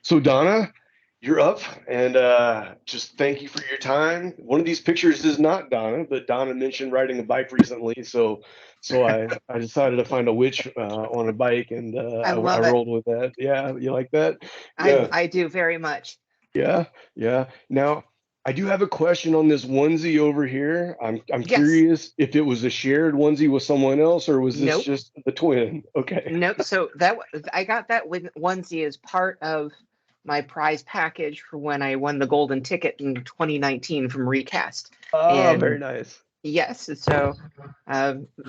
So Donna, you're up, and just thank you for your time. One of these pictures is not Donna, but Donna mentioned riding a bike recently, so I decided to find a witch on a bike, and I I love it. rolled with that. Yeah, you like that? I Yeah, I do very much. yeah, yeah. Now I do have a question on this onesie over here. I'm Yes. curious if it was a shared onesie with someone else, or was this Nope. just the twin? Okay. Nope. So I got that with onesie as part of my prize package for when I won the golden ticket in 2019 from Recast. Ah, very And nice. yes, so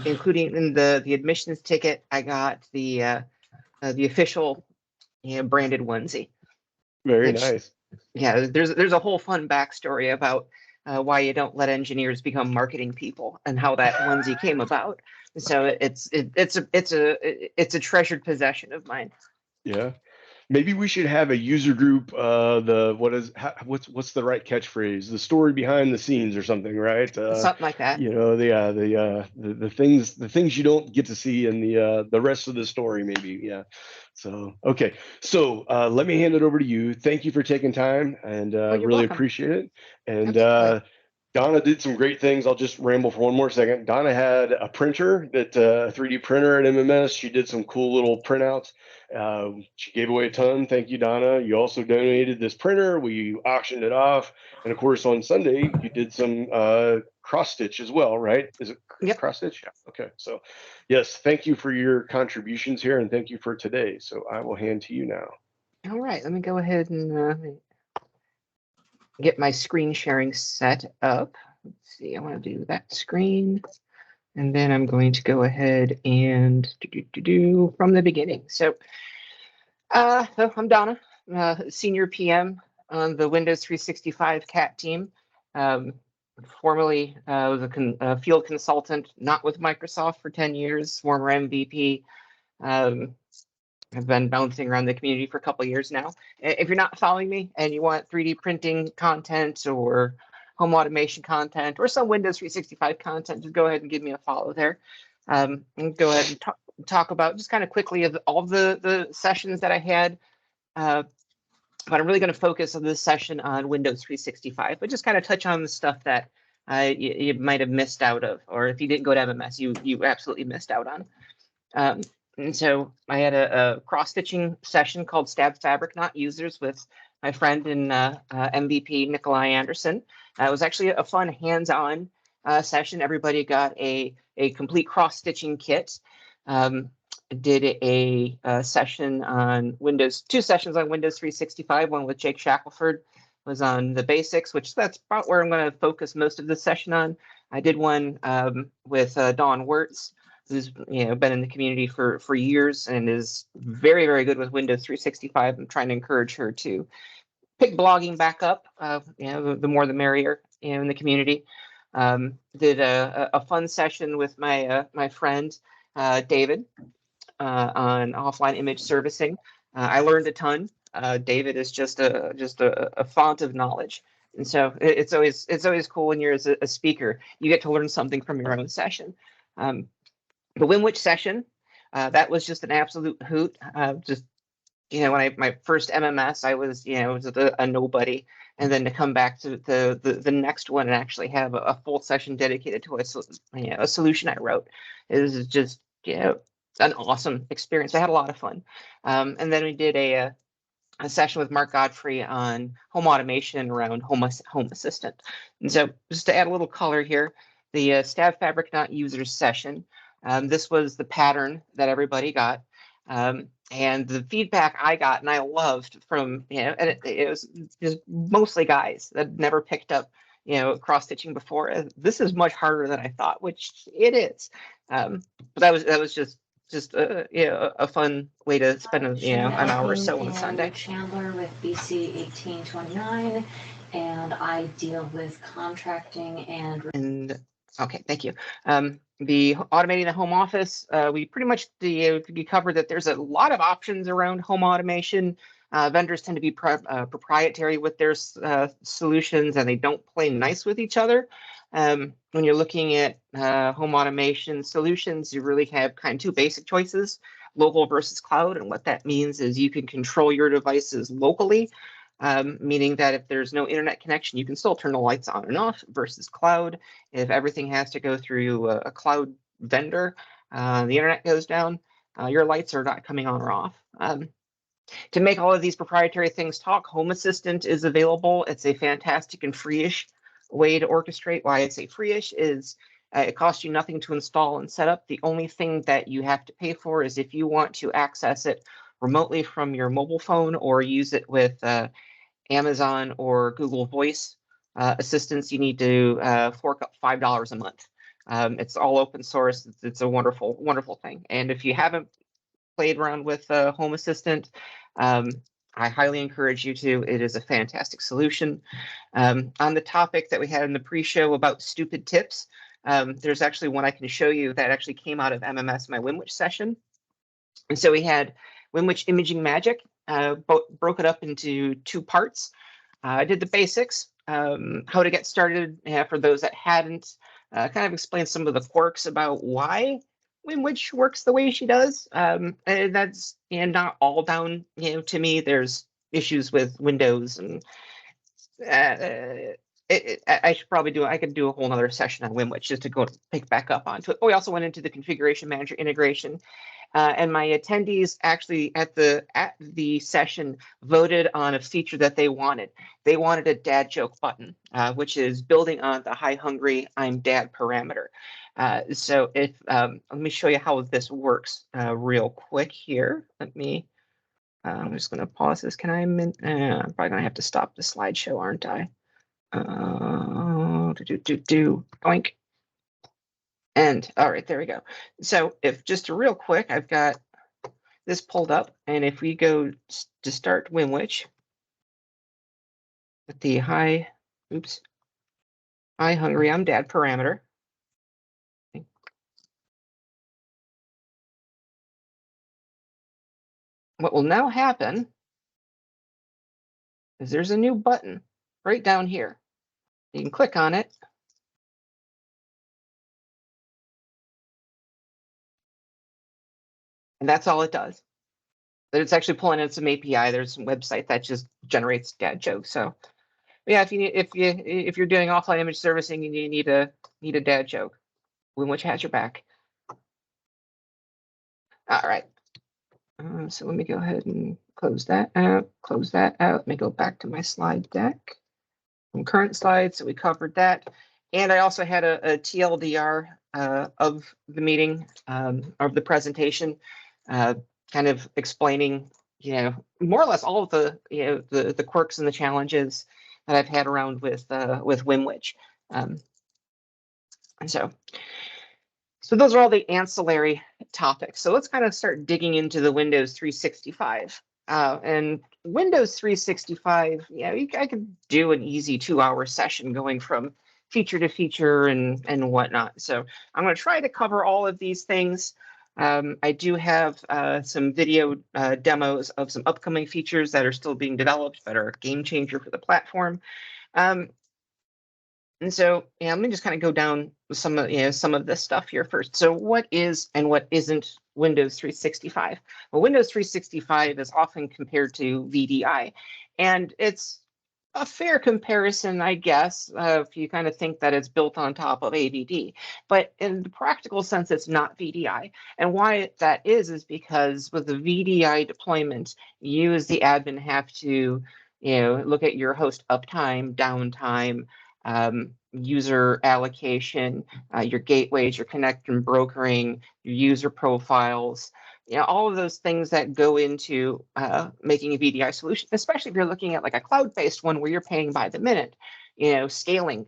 including in the admissions ticket, I got the official branded onesie. Very Which nice. yeah, there's a whole fun backstory about why you don't let engineers become marketing people and how that onesie came about. So it's a treasured possession of mine. Yeah. Maybe we should have a user group. What's the right catchphrase? The story behind the scenes or something, right? Something like that. The things you don't get to see in the rest of the story, maybe. Yeah. So okay. So let me hand it over to you. Thank you for taking time, and Oh, you're really welcome. appreciate it. And Absolutely. Donna did some great things. I'll just ramble for one more second. Donna had a printer a 3D printer at MMS. She did some cool little printouts. She gave away a ton. Thank you, Donna. You also donated this printer. We auctioned it off. And of course, on Sunday, you did some cross stitch as well, right? Is it Yep. cross stitch? Yeah. Okay. So, yes, thank you for your contributions here, and thank you for today. So, I will hand to you now. All right. Let me go ahead and get my screen sharing set up. Let's see. I want to do that screen. And then I'm going to go ahead and do from the beginning. So I'm Donna, senior PM on the Windows 365 CAT team. Um, Formerly was a field consultant, not with Microsoft for 10 years, former MVP. Um, I've been bouncing around the community for a couple of years now. If you're not following me and you want 3D printing content or home automation content or some Windows 365 content, just go ahead and give me a follow there. And go ahead and talk about just kind of quickly of all the sessions that I had. But I'm really going to focus on this session on Windows 365, but just kind of touch on the stuff that you might have missed out of, or if you didn't go to MMS, you absolutely missed out on. And so I had a cross-stitching session called Stab Fabric Not Users with my friend and MVP Nikolai Anderson. It was actually a fun hands-on session. Everybody got a complete cross-stitching kit. Did a session on Windows, 2 sessions on Windows 365. One with Jake Shackelford was on the basics, which that's about where I'm going to focus most of the session on. I did one with Dawn Wirtz, who's been in the community for years and is very, very good with Windows 365. I'm trying to encourage her to pick blogging back up. The more the merrier in the community. Did a fun session with my friend David on offline image servicing. I learned a ton. David is just a font of knowledge. And so it's always cool when you're as a speaker, you get to learn something from your own session. The Winwich session, that was just an absolute hoot. Just when my first MMS, I was was a nobody, and then to come back to the next one and actually have a full session dedicated to a solution I wrote, it was just an awesome experience. I had a lot of fun, and then we did a session with Mark Godfrey on home automation around Home Assistant. And so just to add a little color here, the Stab Fabric Not Users session, this was the pattern that everybody got. And the feedback I got and I loved from, and it was just mostly guys that never picked up, cross stitching before. This is much harder than I thought, which it is. But that was just a fun way to spend an hour or so on Sunday. Chandler with BC 1829, and I deal with contracting and okay, thank you. The automating the home office, we pretty much covered that there's a lot of options around home automation. Vendors tend to be proprietary with their solutions, and they don't play nice with each other. When you're looking at home automation solutions, you really have kind of two basic choices. local versus cloud. And what that means is you can control your devices locally, meaning that if there's no internet connection, you can still turn the lights on and off, versus cloud. If everything has to go through a cloud vendor, the internet goes down, your lights are not coming on or off. To make all of these proprietary things talk, Home Assistant is available. It's a fantastic and free-ish way to orchestrate. Why I say free-ish is it costs you nothing to install and set up. The only thing that you have to pay for is if you want to access it remotely from your mobile phone or use it with Amazon or Google Voice assistants, you need to fork up $5 a month. It's all open source. It's a wonderful, wonderful thing. And if you haven't played around with Home Assistant, I highly encourage you to. It is a fantastic solution. On the topic that we had in the pre-show about stupid tips, there's actually one I can show you that actually came out of MMS, my Winwich session. And so we had Winwich Imaging Magic, broke it up into 2 parts. I did the basics, how to get started for those that hadn't, kind of explain some of the quirks about why Winwich works the way she does. And that's not all down to me. There's issues with Windows, and I should probably I could do a whole nother session on Winwich just to go pick back up onto it. But we also went into the configuration manager integration. And my attendees actually at the session voted on a feature that they wanted. They wanted a dad joke button, which is building on the hi hungry I'm dad parameter. So if let me show you how this works real quick here. I'm just going to pause this. Can I'm probably gonna have to stop the slideshow, aren't I? Oink. And all right, there we go. So if just real quick, I've got this pulled up, and if we go to start Winwich with the hi hungry I'm dad parameter. What will now happen is there's a new button right down here. You can click on it. And that's all it does. But it's actually pulling in some API. There's some website that just generates dad jokes. So yeah, if you're doing offline image servicing and you need a dad joke, Winwich has your back. All right. So let me go ahead and close that out. Let me go back to my slide deck. From current slides, so we covered that. And I also had a TLDR of the meeting, of the presentation, kind of explaining, more or less all of the, the quirks and the challenges that I've had around with Winwich. And so those are all the ancillary topics. So let's kind of start digging into the Windows 365. And Windows 365, I could do an easy 2-hour session going from feature to feature and whatnot. So I'm going to try to cover all of these things. I do have some video demos of some upcoming features that are still being developed that are a game changer for the platform. And so, let me just kind of go down some of this stuff here first. So what is and what isn't Windows 365? Well, Windows 365 is often compared to VDI, and it's a fair comparison, I guess, if you kind of think that it's built on top of AVD. But in the practical sense, it's not VDI. And why that is because with the VDI deployment, you as the admin have to look at your host uptime, downtime, user allocation, your gateways, your connect and brokering, your user profiles, all of those things that go into making a VDI solution, especially if you're looking at like a cloud-based one where you're paying by the minute. Scaling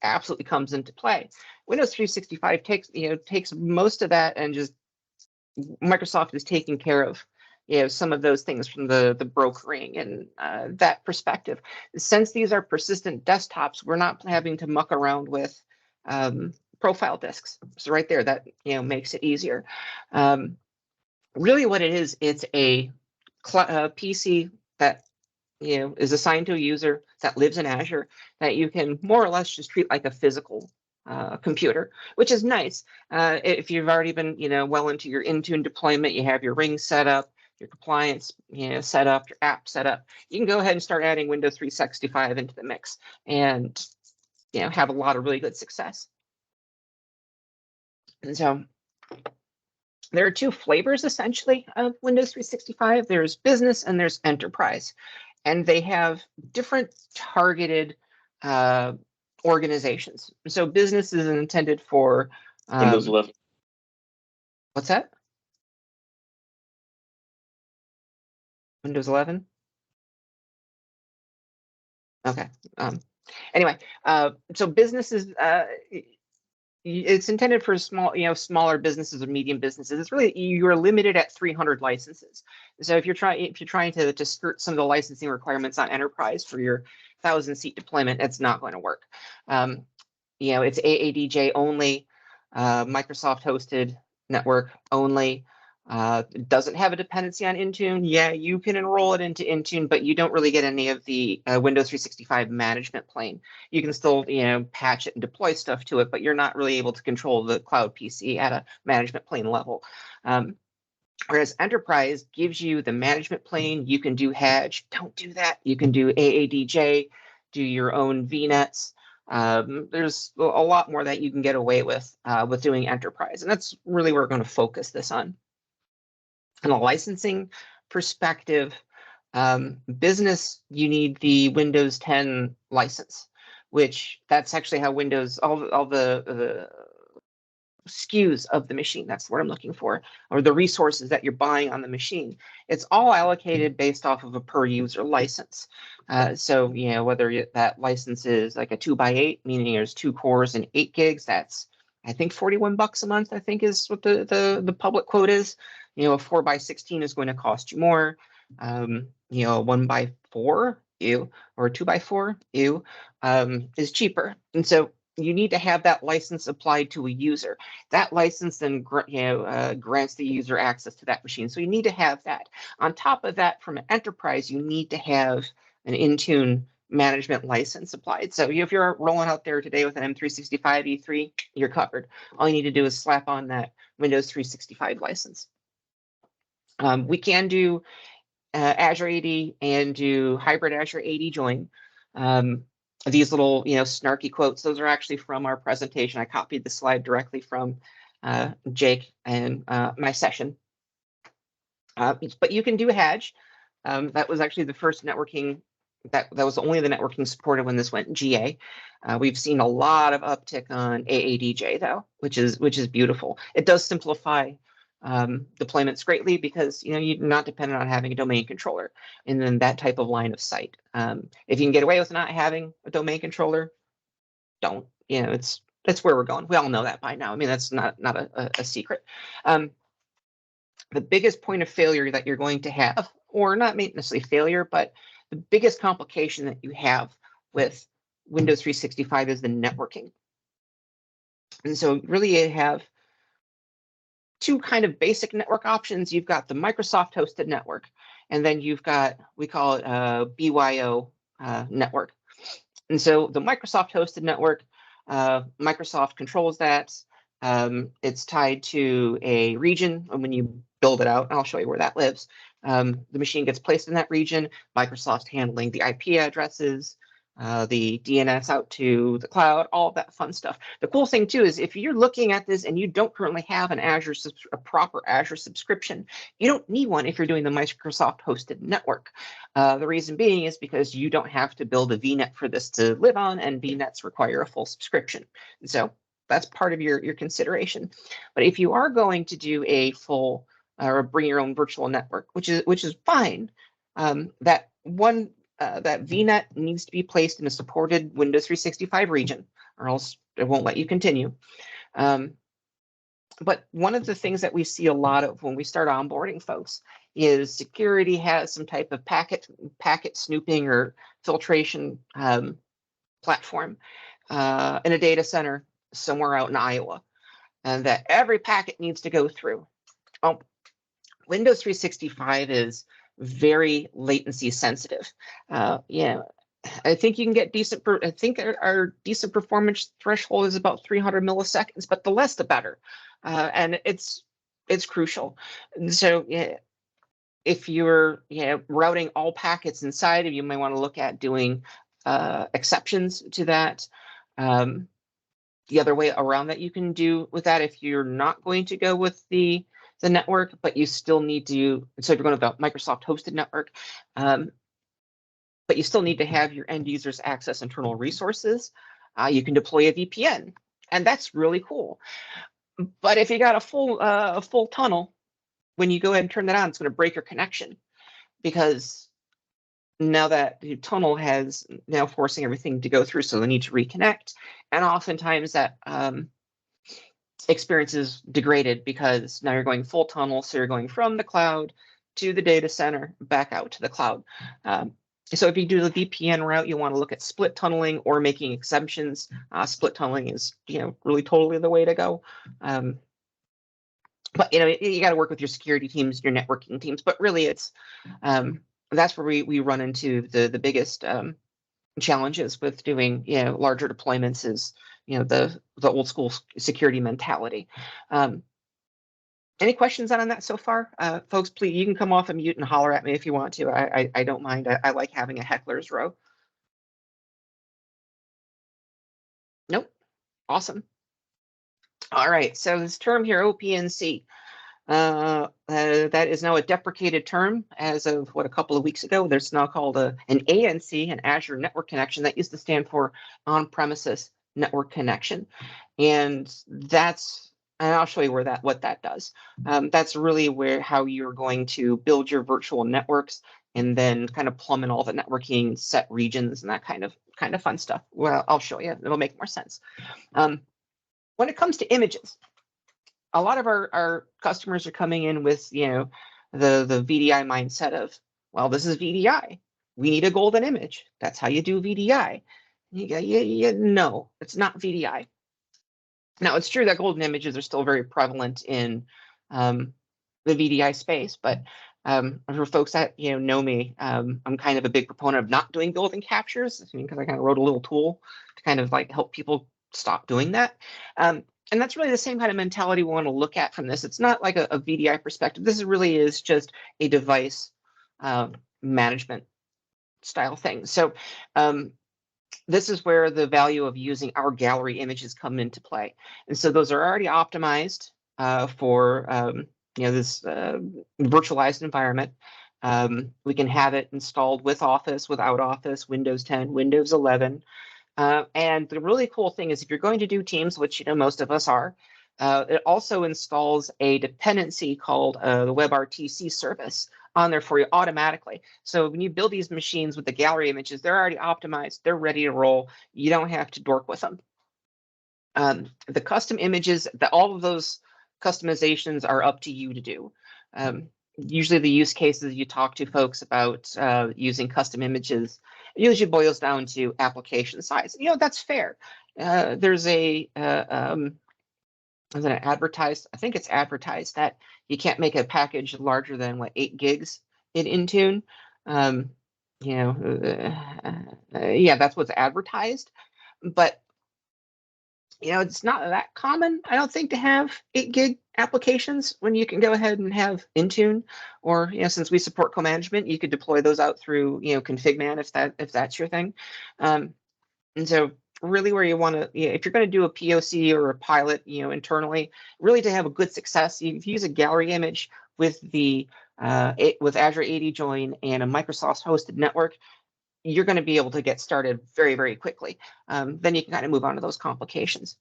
absolutely comes into play. Windows 365 takes most of that, and just Microsoft is taking care of some of those things from the brokering and that perspective. Since these are persistent desktops, we're not having to muck around with profile disks. So right there, that makes it easier. Really, what it is, it's a PC that is assigned to a user that lives in Azure that you can more or less just treat like a physical computer, which is nice. If you've already been, well into your Intune deployment, you have your ring set up, your compliance, set up, your app set up, you can go ahead and start adding Windows 365 into the mix and, have a lot of really good success. And so there are two flavors essentially of Windows 365. There's business and there's enterprise, and they have different targeted organizations. So business is intended for Windows 11. What's that? Windows 11? Okay. Anyway, so businesses, it's intended for small, smaller businesses or medium businesses. It's really, you're limited at 300 licenses. So if you're trying to skirt some of the licensing requirements on enterprise for your 1,000-seat deployment, it's not going to work. It's AADJ only, Microsoft hosted network only. It doesn't have a dependency on Intune. Yeah, you can enroll it into Intune, but you don't really get any of the Windows 365 management plane. You can still, patch it and deploy stuff to it, but you're not really able to control the cloud PC at a management plane level. Whereas Enterprise gives you the management plane. You can do Hedge. Don't do that. You can do AADJ, do your own VNets. There's a lot more that you can get away with doing Enterprise, and that's really where we're going to focus this on. From a licensing perspective, business, you need the Windows 10 license, which that's actually how Windows, all the SKUs of the machine, that's what I'm looking for, or the resources that you're buying on the machine. It's all allocated based off of a per user license. So, whether that license is like a 2x8, meaning there's 2 cores and 8 gigs, that's, I think, $41 a month, I think is what the public quote is. A 4x16 is going to cost you more. A 1x4, or a 2x4, is cheaper. And so you need to have that license applied to a user. That license then grants the user access to that machine. So you need to have that. On top of that, from an enterprise, you need to have an Intune management license applied. So if you're rolling out there today with an M365 E3, you're covered. All you need to do is slap on that Windows 365 license. We can do Azure AD and do hybrid Azure AD join. These little, snarky quotes, those are actually from our presentation. I copied the slide directly from Jake and my session. But you can do Hedge. That was actually the first networking, that was only the networking supported when this went GA. We've seen a lot of uptick on AADJ though, which is beautiful. It does simplify deployments greatly because you're not dependent on having a domain controller and then that type of line of sight. If you can get away with not having a domain controller, don't. It's where we're going. We all know that by now. I mean, that's not a secret. The biggest point of failure that you're going to have, or not necessarily failure, but the biggest complication that you have with Windows 365 is the networking. And so really you have two kind of basic network options. You've got the Microsoft hosted network, and then you've got, we call it a BYO network. And so the Microsoft hosted network, Microsoft controls that. It's tied to a region, and when you build it out, and I'll show you where that lives, the machine gets placed in that region. Microsoft handling the IP addresses, the DNS out to the cloud, all of that fun stuff. The cool thing too is if you're looking at this and you don't currently have a proper Azure subscription, you don't need one if you're doing the Microsoft hosted network. The reason being is because you don't have to build a VNet for this to live on, and VNets require a full subscription. So that's part of your consideration. But if you are going to do a full or bring your own virtual network, which is fine, that VNet needs to be placed in a supported Windows 365 region, or else it won't let you continue. But one of the things that we see a lot of when we start onboarding folks is security has some type of packet snooping or filtration platform in a data center somewhere out in Iowa, and that every packet needs to go through. Oh, Windows 365 is very latency sensitive. I think you can get decent. I think our decent performance threshold is about 300 milliseconds, but the less the better, and it's crucial. And so yeah, if you're routing all packets inside of you, might want to look at doing exceptions to that. The other way around that you can do with that, if you're not going to go with the network, but you still need to, so if you're going to the Microsoft hosted network, but you still need to have your end users access internal resources, you can deploy a VPN, and that's really cool. But if you got a full tunnel, when you go ahead and turn that on, it's going to break your connection, because now that the tunnel has now forcing everything to go through, so they need to reconnect, and oftentimes that experience is degraded because now you're going full tunnel, so you're going from the cloud to the data center back out to the cloud. So if you do the VPN route, you want to look at split tunneling or making exemptions. Split tunneling is really totally the way to go. But you got to work with your security teams, your networking teams. But really, it's that's where we run into the biggest challenges with doing larger deployments is the old school security mentality. Any questions on that so far, folks? Please, you can come off and mute and holler at me if you want to. I don't mind. I like having a heckler's row. Nope. Awesome. All right. So this term here, OPNC. That is now a deprecated term as of a couple of weeks ago. There's now called an ANC, an Azure Network Connection. That used to stand for on-premises network connection, and I'll show you what that does. That's really how you're going to build your virtual networks and then kind of plumb in all the networking set regions and that kind of fun stuff. Well, I'll show you. It'll make more sense. When it comes to images, a lot of our customers are coming in with the VDI mindset of, well, this is VDI. We need a golden image. That's how you do VDI. No, it's not VDI. Now, it's true that golden images are still very prevalent in the VDI space, but for folks that know me, I'm kind of a big proponent of not doing golden captures, because I kind of wrote a little tool to kind of help people stop doing that. And that's really the same kind of mentality we want to look at from this. It's not like a VDI perspective. This really is just a device management style thing. So this is where the value of using our gallery images come into play. And so those are already optimized for this virtualized environment. We can have it installed with Office, without Office, Windows 10, Windows 11. And the really cool thing is if you're going to do Teams, which most of us are, it also installs a dependency called the WebRTC service on there for you automatically. So when you build these machines with the gallery images, they're already optimized, they're ready to roll. You don't have to dork with them. The custom images, all of those customizations are up to you to do. Usually the use cases you talk to folks about using custom images usually boils down to application size. That's fair. There's is it advertised? I think it's advertised that you can't make a package larger than 8 gigs in Intune. Yeah, that's what's advertised, but it's not that common, I don't think, to have 8 gig applications when you can go ahead and have Intune, or since we support co-management, you could deploy those out through configman if that's your thing. And so really where you want to, if you're going to do a POC or a pilot, internally, really to have a good success, if you use a gallery image with with Azure AD Join and a Microsoft hosted network, you're going to be able to get started very, very quickly. Then you can kind of move on to those complications.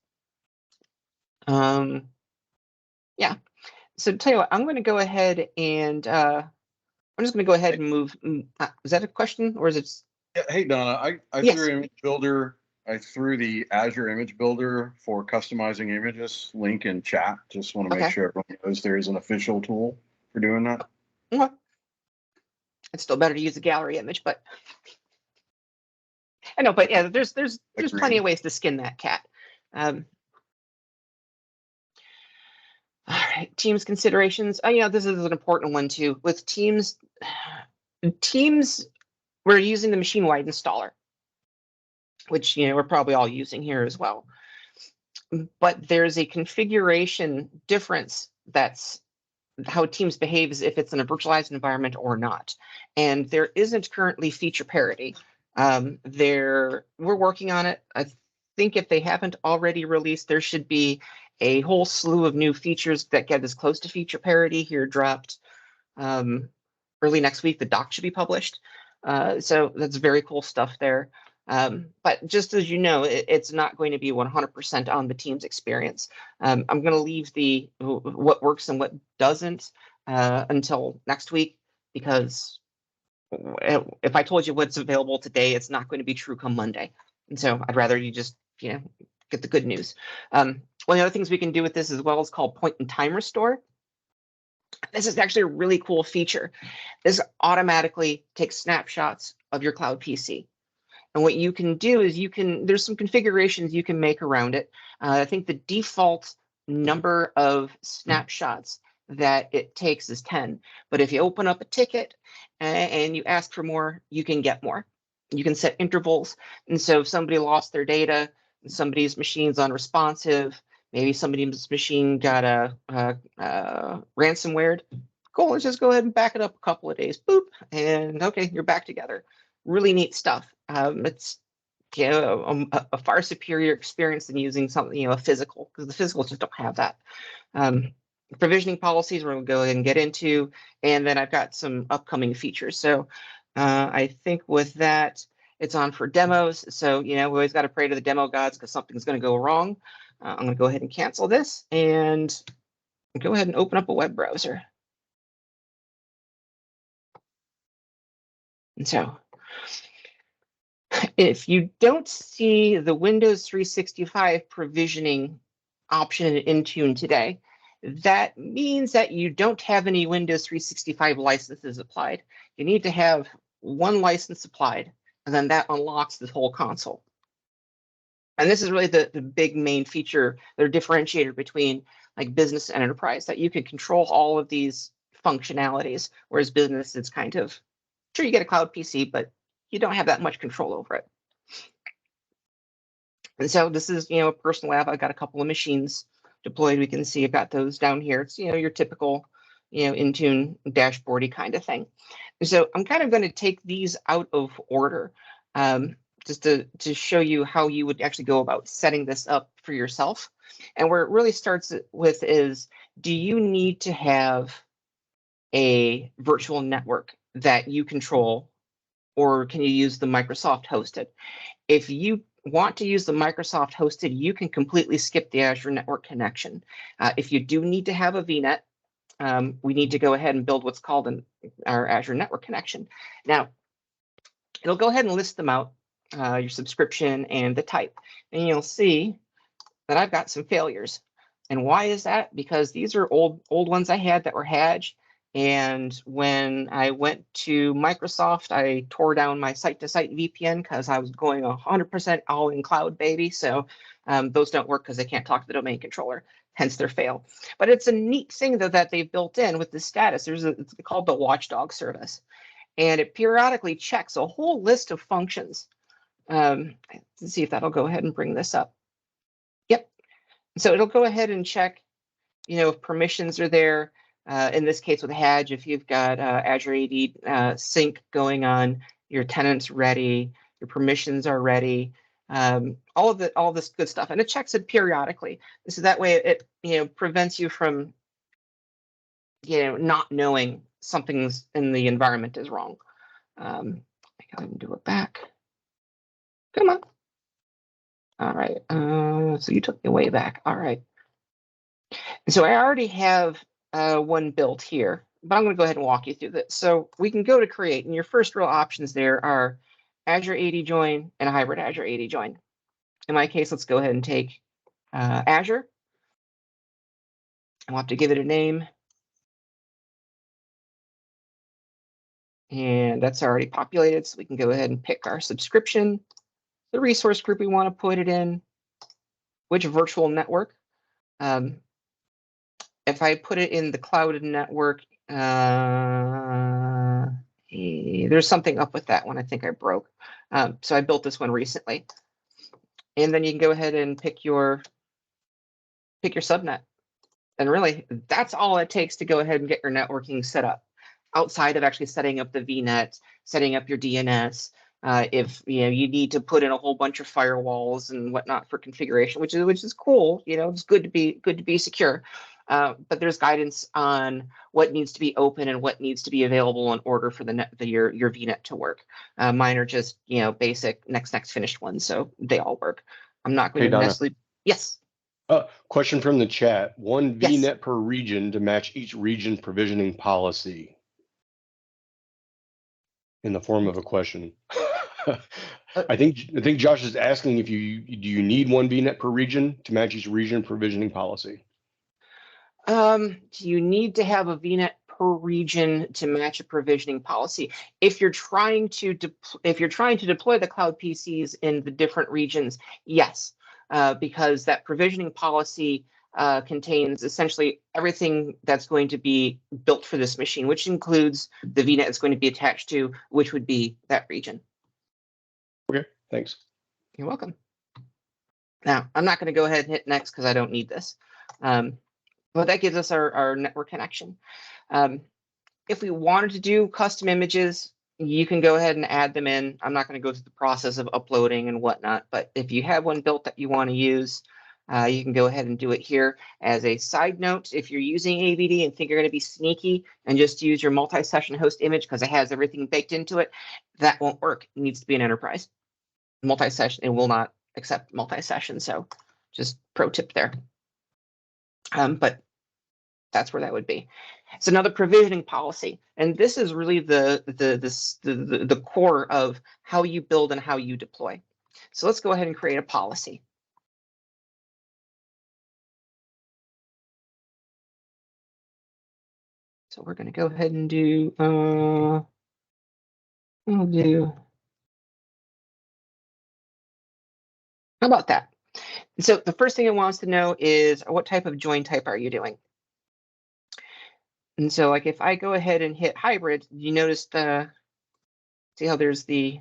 Yeah. So tell you what, I'm going to go ahead and I'm just going to go ahead and move. Is that a question, or is it? Yeah. Hey, Donna, I Yes. threw Image Builder. I threw the Azure Image Builder for customizing images link in chat. Just want to make sure everyone knows there is an official tool for doing that. Well, it's still better to use a gallery image, but I know. But yeah, there's plenty of ways to skin that cat. All right, Teams considerations. This is an important one too. With Teams, we're using the machine-wide installer. which we're probably all using here as well. But there's a configuration difference that's how Teams behaves if it's in a virtualized environment or not. And there isn't currently feature parity. We're working on it. I think if they haven't already released, there should be a whole slew of new features that get as close to feature parity here dropped early next week. The doc should be published. So that's very cool stuff there. But just as you know, it's not going to be 100% on the Teams experience. I'm going to leave the what works and what doesn't until next week, because if I told you what's available today, it's not going to be true come Monday. And so I'd rather you just get the good news. One of the other things we can do with this as well is called point in time restore. This is actually a really cool feature. This automatically takes snapshots of your cloud PC. And what you can do is there's some configurations you can make around it. I think the default number of snapshots that it takes is 10. But if you open up a ticket and you ask for more, you can get more. You can set intervals. And so if somebody lost their data, somebody's machine's unresponsive, maybe somebody's machine got ransomware, cool, let's just go ahead and back it up a couple of days. Boop, and okay, you're back together. Really neat stuff. It's a far superior experience than using something, a physical, because the physicals just don't have that. Provisioning policies we're going to go ahead and get into, and then I've got some upcoming features. So I think with that, it's on for demos. So, we always got to pray to the demo gods because something's going to go wrong. I'm going to go ahead and cancel this and go ahead and open up a web browser. And so if you don't see the Windows 365 provisioning option in Intune today, that means that you don't have any Windows 365 licenses applied. You need to have one license applied, and then that unlocks the whole console. And this is really the big main feature, the differentiator between like business and enterprise, that you can control all of these functionalities, whereas business is kind of, sure, you get a cloud PC, but you don't have that much control over it. And so this is, a personal lab. I've got a couple of machines deployed. We can see I've got those down here. It's, your typical, Intune dashboardy kind of thing. And so I'm kind of going to take these out of order just to show you how you would actually go about setting this up for yourself. And where it really starts with is, do you need to have a virtual network that you control, or can you use the Microsoft hosted? If you want to use the Microsoft hosted, you can completely skip the Azure network connection. If you do need to have a VNet, we need to go ahead and build what's called our Azure network connection. Now, it'll go ahead and list them out, your subscription and the type. And you'll see that I've got some failures. And why is that? Because these are old ones I had that were Hadge. And when I went to Microsoft, I tore down my site-to-site VPN because I was going 100% all in cloud, baby. So those don't work because they can't talk to the domain controller, hence their fail. But it's a neat thing, though, that they've built in with the status. It's called the Watchdog service. And it periodically checks a whole list of functions. Let's see if that'll go ahead and bring this up. Yep. So it'll go ahead and check, if permissions are there. In this case with Hadge, if you've got Azure AD sync going on, your tenant's ready, your permissions are ready, all this good stuff, and it checks it periodically. So that way it prevents you from not knowing something's in the environment is wrong. I can do it back. Come on. All right. So you took me way back. All right. So I already have one built here, but I'm going to go ahead and walk you through this. So we can go to create, and your first real options there are Azure AD join and a hybrid Azure AD join. In my case, let's go ahead and take Azure. I'll have to give it a name. And that's already populated, so we can go ahead and pick our subscription, the resource group we want to put it in, which virtual network. If I put it in the cloud network, there's something up with that one I think I broke. So I built this one recently. and then you can go ahead and pick your subnet. And really, that's all it takes to go ahead and get your networking set up. Outside of actually setting up the VNet, setting up your DNS, if you need to put in a whole bunch of firewalls and whatnot for configuration, which is cool. It's good to be secure. But there's guidance on what needs to be open and what needs to be available in order for your VNet to work. Mine are just basic next finished ones, so they all work. I'm not going to necessarily. Yes. Question from the chat. One Yes. VNet per region to match each region provisioning policy. In the form of a question. I think Josh is asking if do you need one VNet per region to match each region provisioning policy? Do you need to have a VNet per region to match a provisioning policy? If you're trying to deploy the cloud PCs in the different regions, yes, because that provisioning policy contains essentially everything that's going to be built for this machine, which includes the VNet it's going to be attached to, which would be that region. Okay, thanks. You're welcome. Now, I'm not going to go ahead and hit next because I don't need this. But that gives us our network connection. If we wanted to do custom images, you can go ahead and add them in. I'm not going to go through the process of uploading and whatnot, but if you have one built that you want to use, you can go ahead and do it here. As a side note, if you're using AVD and think you're going to be sneaky and just use your multi-session host image because it has everything baked into it, that won't work. It needs to be an enterprise. Multi-session, it will not accept multi-session, so just pro tip there. But that's where that would be. It's another provisioning policy, and this is really the core of how you build and how you deploy. So let's go ahead and create a policy. So we're going to go ahead and do. We'll do. How about that? So the first thing it wants to know is what type of join type are you doing? And so, like, if I go ahead and hit hybrid, you notice see how there's the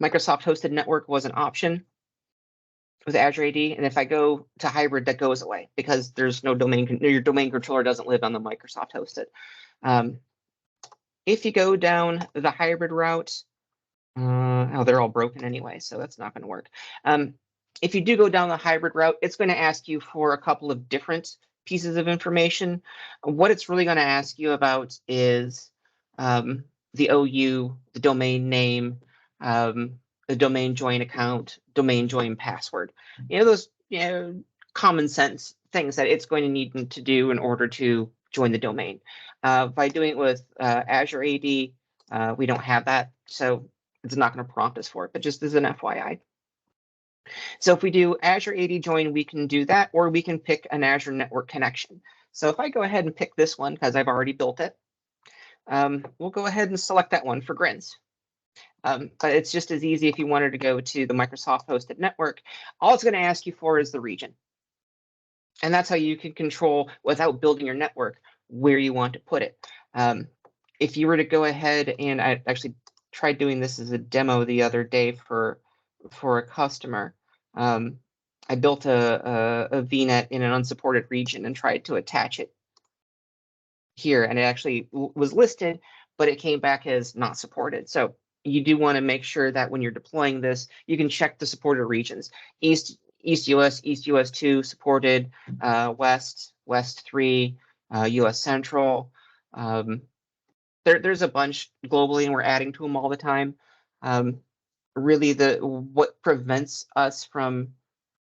Microsoft hosted network was an option with Azure AD, and if I go to hybrid, that goes away because there's no domain. Your domain controller doesn't live on the Microsoft hosted. If you go down the hybrid route, they're all broken anyway, so that's not going to work. If you do go down the hybrid route, it's going to ask you for a couple of different pieces of information. What it's really going to ask you about is the OU, the domain name, the domain join account, domain join password. Those common sense things that it's going to need to do in order to join the domain. By doing it with Azure AD, we don't have that, so it's not going to prompt us for it, but just as an FYI. So if we do Azure AD join, we can do that, or we can pick an Azure network connection. So if I go ahead and pick this one, because I've already built it, we'll go ahead and select that one for grins. But it's just as easy if you wanted to go to the Microsoft hosted network. All it's going to ask you for is the region. And that's how you can control, without building your network, where you want to put it. If you were to go ahead, and I actually tried doing this as a demo the other day for a customer. I built a VNet in an unsupported region and tried to attach it here, and it actually was listed, but it came back as not supported. So you do want to make sure that when you're deploying this, you can check the supported regions. East US, East US 2 supported, West 3, US Central. There's a bunch globally, and we're adding to them all the time. Really, what prevents us from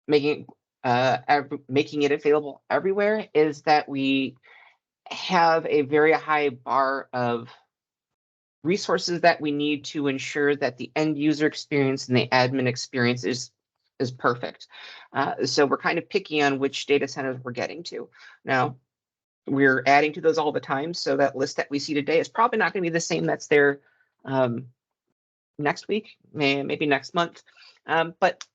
making it available everywhere is that we have a very high bar of resources that we need to ensure that the end user experience and the admin experience is perfect. So we're kind of picky on which data centers we're getting to. Now, we're adding to those all the time, so that list that we see today is probably not going to be the same that's there next week, maybe next month. But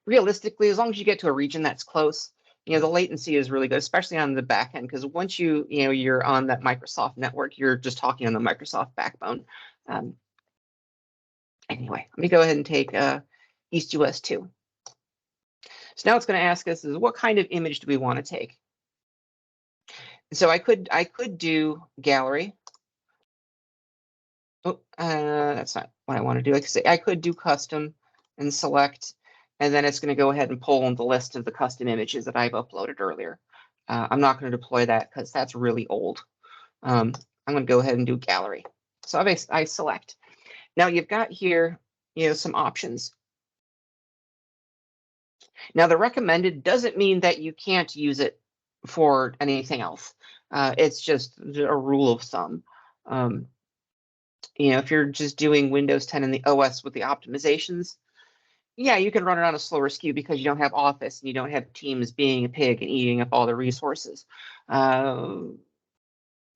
realistically, as long as you get to a region that's close, the latency is really good, especially on the back end, because once you're on that Microsoft network, you're just talking on the Microsoft backbone. Anyway, let me go ahead and take East US 2. So now it's going to ask us is what kind of image do we want to take? So I could do gallery. Oh, that's not what I want to do. Like I say, I could do custom and select, and then it's going to go ahead and pull on the list of the custom images that I've uploaded earlier. I'm not going to deploy that because that's really old. I'm going to go ahead and do gallery. So I select. Now you've got here, some options. Now the recommended doesn't mean that you can't use it for anything else. It's just a rule of thumb. If you're just doing Windows 10 and the OS with the optimizations, yeah, you can run it on a slower SKU because you don't have Office and you don't have Teams being a pig and eating up all the resources.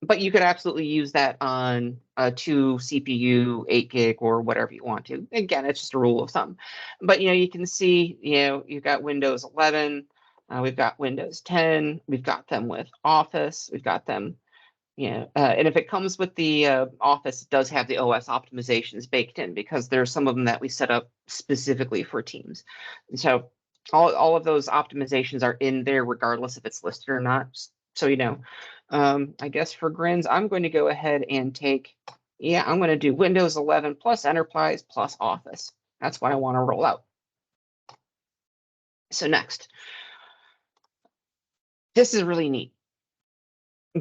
But you could absolutely use that on a 2 CPU, 8 gig, or whatever you want to. Again, it's just a rule of thumb. But you can see, you've got Windows 11, we've got Windows 10, we've got them with Office, we've got them. And if it comes with the Office, it does have the OS optimizations baked in because there's some of them that we set up specifically for Teams. And so all of those optimizations are in there regardless if it's listed or not. So I guess for grins, I'm going to go ahead and take, I'm going to do Windows 11 plus Enterprise plus Office. That's what I want to roll out. So next, this is really neat.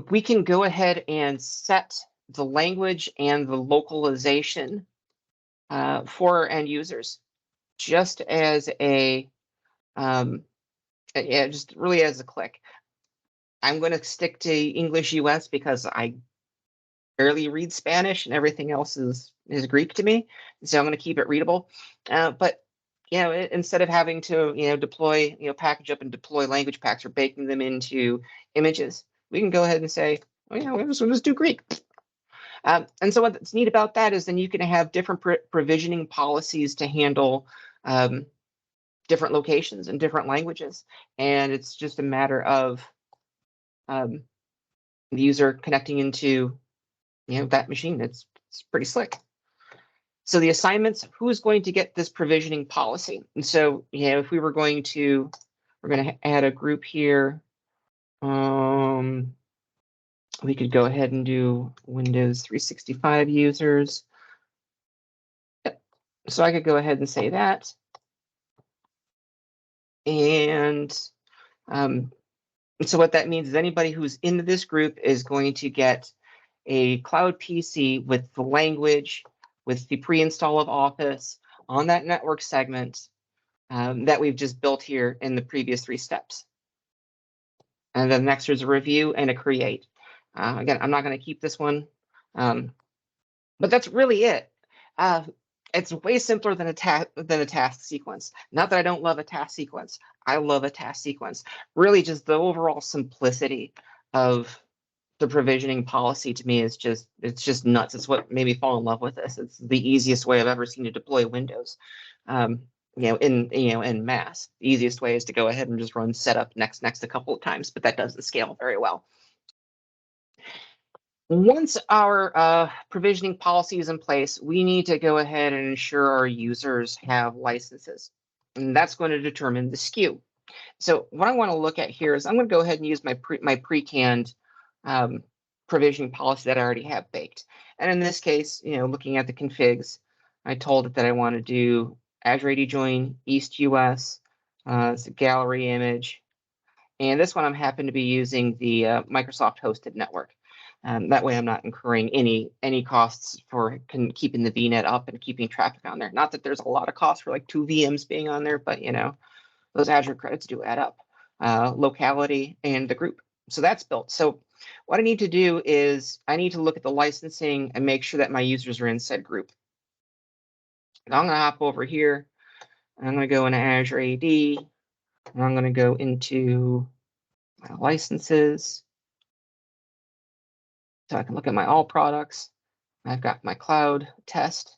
We can go ahead and set the language and the localization for end users, just as just really as a click. I'm going to stick to English US because I barely read Spanish and everything else is Greek to me, so I'm going to keep it readable. But instead of having to deploy, package up and deploy language packs or baking them into images, we can go ahead and say, we'll just do Greek. And so what's neat about that is then you can have different provisioning policies to handle different locations and different languages. And it's just a matter of the user connecting into that machine. It's pretty slick. So the assignments, who's going to get this provisioning policy? And so if we were going to, we're going to add a group here. We could go ahead and do Windows 365 users. Yep. So I could go ahead and say that. And so what that means is anybody who's in this group is going to get a cloud PC with the language, with the pre-install of Office on that network segment that we've just built here in the previous 3 steps. And then next there's a review and a create. Again, I'm not going to keep this one, but that's really it. It's way simpler than a task sequence. Not that I don't love a task sequence. I love a task sequence. Really, just the overall simplicity of the provisioning policy to me is just nuts. It's what made me fall in love with this. It's the easiest way I've ever seen to deploy Windows. In mass. The easiest way is to go ahead and just run setup next a couple of times, but that doesn't scale very well. Once our provisioning policy is in place, we need to go ahead and ensure our users have licenses, and that's going to determine the SKU. So what I want to look at here is I'm going to go ahead and use my pre-canned provisioning policy that I already have baked. And in this case, looking at the configs, I told it that I want to do Azure AD join East US. It's a gallery image, and this one I'm happen to be using the Microsoft hosted network. That way I'm not incurring any costs for keeping the VNet up and keeping traffic on there. Not that there's a lot of costs for like 2 VMs being on there, but those Azure credits do add up. Locality and the group. So that's built. So what I need to do is I need to look at the licensing and make sure that my users are in said group. And I'm going to hop over here. I'm going to go into Azure AD. And I'm going to go into my licenses. So I can look at my all products. I've got my cloud test.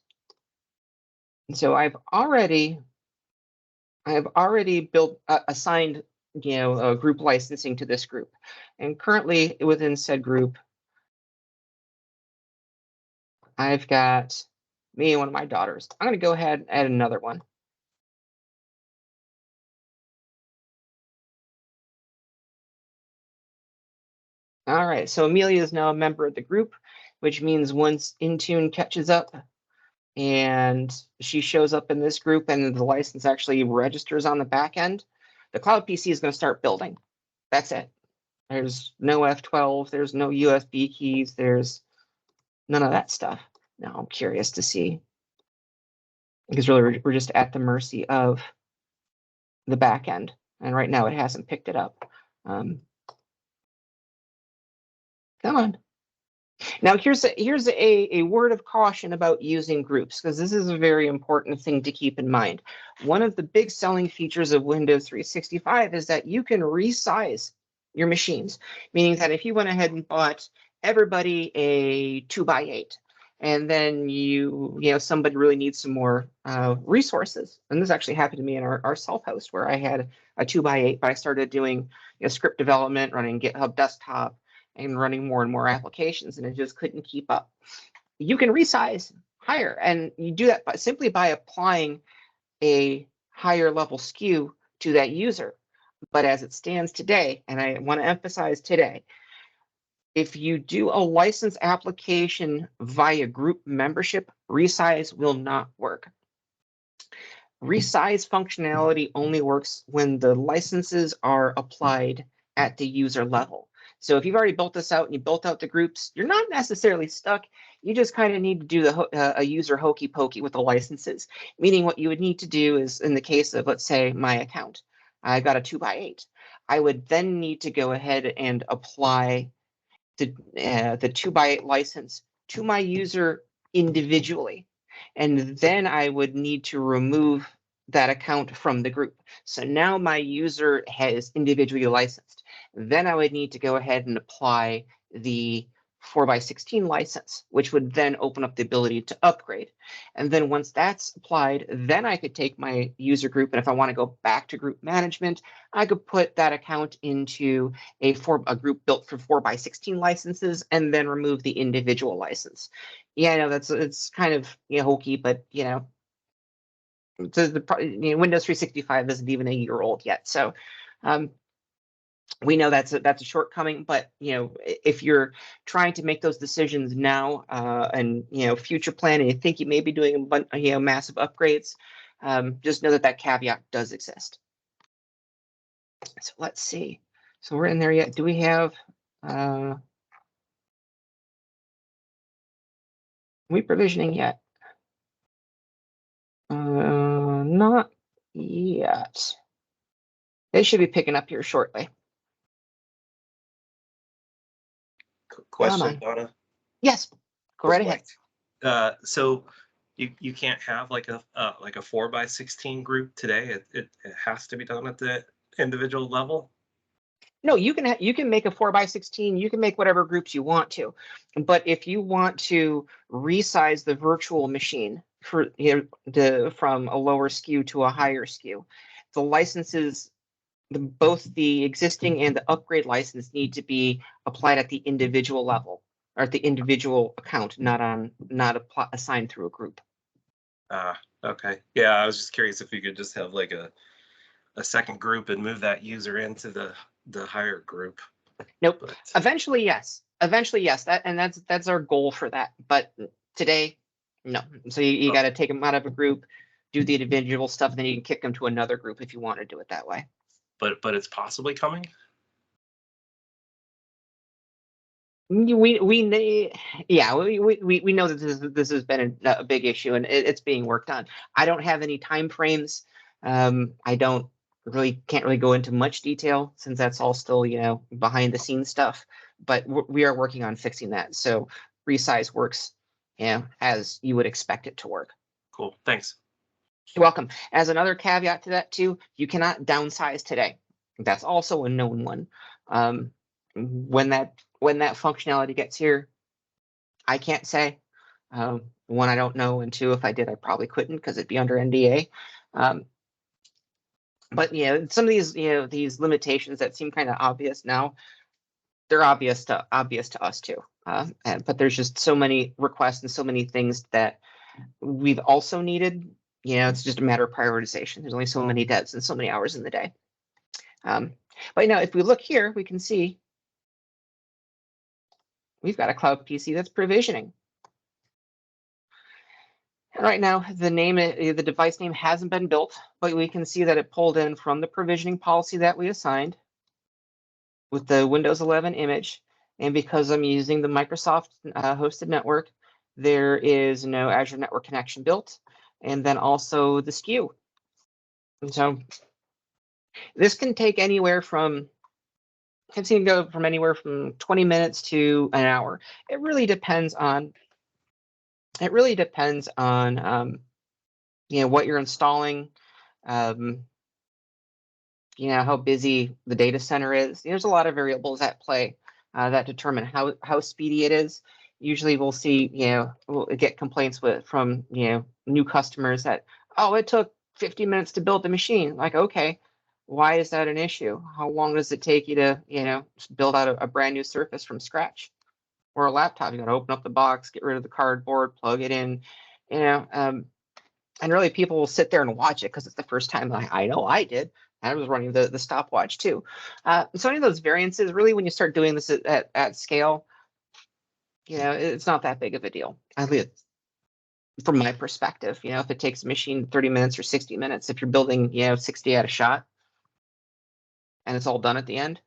And so I've already built assigned group licensing to this group. And currently within said group, I've got me and one of my daughters. I'm going to go ahead and add another one. All right, so Amelia is now a member of the group, which means once Intune catches up and she shows up in this group and the license actually registers on the back end, the cloud PC is going to start building. That's it. There's no F12, there's no USB keys, there's none of that stuff. Now I'm curious to see, because really we're just at the mercy of the back end. And right now it hasn't picked it up. Come on. Now here's a word of caution about using groups, because this is a very important thing to keep in mind. One of the big selling features of Windows 365 is that you can resize your machines, meaning that if you went ahead and bought everybody a 2x8, and then somebody really needs some more resources, and this actually happened to me in our self host where I had a 2x8, but I started doing script development, running GitHub Desktop, and running more and more applications, and it just couldn't keep up. You can resize higher, and you do that simply by applying a higher level SKU to that user. But as it stands today, and I want to emphasize today, if you do a license application via group membership, resize will not work. Resize functionality only works when the licenses are applied at the user level. So if you've already built this out and you built out the groups, you're not necessarily stuck. You just kind of need to do a user hokey pokey with the licenses, meaning what you would need to do is, in the case of, let's say, my account, I've got a 2x8. I would then need to go ahead and apply the 2x8 license to my user individually. And then I would need to remove that account from the group. So now my user has individually licensed. Then I would need to go ahead and apply the 4x16 license, which would then open up the ability to upgrade. And then once that's applied, then I could take my user group, and if I want to go back to group management, I could put that account into a group built for 4x16 licenses, and then remove the individual license. Yeah, I know it's kind of hokey, but Windows 365 isn't even a year old yet, so we know that's a shortcoming. But if you're trying to make those decisions now and future plan, and you think you may be doing a bunch, massive upgrades, just know that caveat does exist. So let's see. So we're in there yet? Do we have? We provisioning yet? Not yet. They should be picking up here shortly. Question, Donna. Yes, go right ahead. So you can't have like a 4x16 group today. It has to be done at the individual level. No, you can make a 4x16. You can make whatever groups you want to, but if you want to resize the virtual machine for from a lower SKU to a higher SKU, the licenses, both the existing and the upgrade license, need to be applied at the individual level, or at the individual account, not assigned through a group. Okay. Yeah, I was just curious if you could just have like a second group and move that user into the higher group. Nope. But eventually, yes. That's our goal for that. But today, no. So you got to take them out of a group, do the individual stuff, and then you can kick them to another group if you want to do it that way. But it's possibly coming. We know that this has been a big issue, and it's being worked on. I don't have any time frames. I can't really go into much detail since that's all still behind the scenes stuff. But we are working on fixing that. So resize works as you would expect it to work. Cool. Thanks. You're welcome. As another caveat to that too, you cannot downsize today. That's also a known one. When that functionality gets here, I can't say. One, I don't know, and two, if I did, I probably couldn't because it'd be under NDA. But some of these these limitations that seem kind of obvious now, they're obvious to us too. But there's just so many requests and so many things that we've also needed. It's just a matter of prioritization. There's only so many devs and so many hours in the day. But if we look here, we can see we've got a cloud PC that's provisioning. And right now, the device name hasn't been built, but we can see that it pulled in from the provisioning policy that we assigned with the Windows 11 image. And because I'm using the Microsoft hosted network, there is no Azure network connection built, and then also the SKU. And so this can take anywhere from, I've seen it go from anywhere from 20 minutes to an hour. It really depends on, what you're installing, how busy the data center is. There's a lot of variables at play that determine how speedy it is. Usually we'll see, we'll get complaints from new customers that, oh, it took 50 minutes to build the machine. Like, okay, why is that an issue? How long does it take you to, build out a brand new Surface from scratch? Or a laptop, you got to open up the box, get rid of the cardboard, plug it in, and really people will sit there and watch it because it's the first time I know I did. I was running the stopwatch too. So any of those variances, really, when you start doing this at scale, it's not that big of a deal. At least from my perspective, if it takes a machine 30 minutes or 60 minutes, if you're building, 60 at a shot, and it's all done at the end,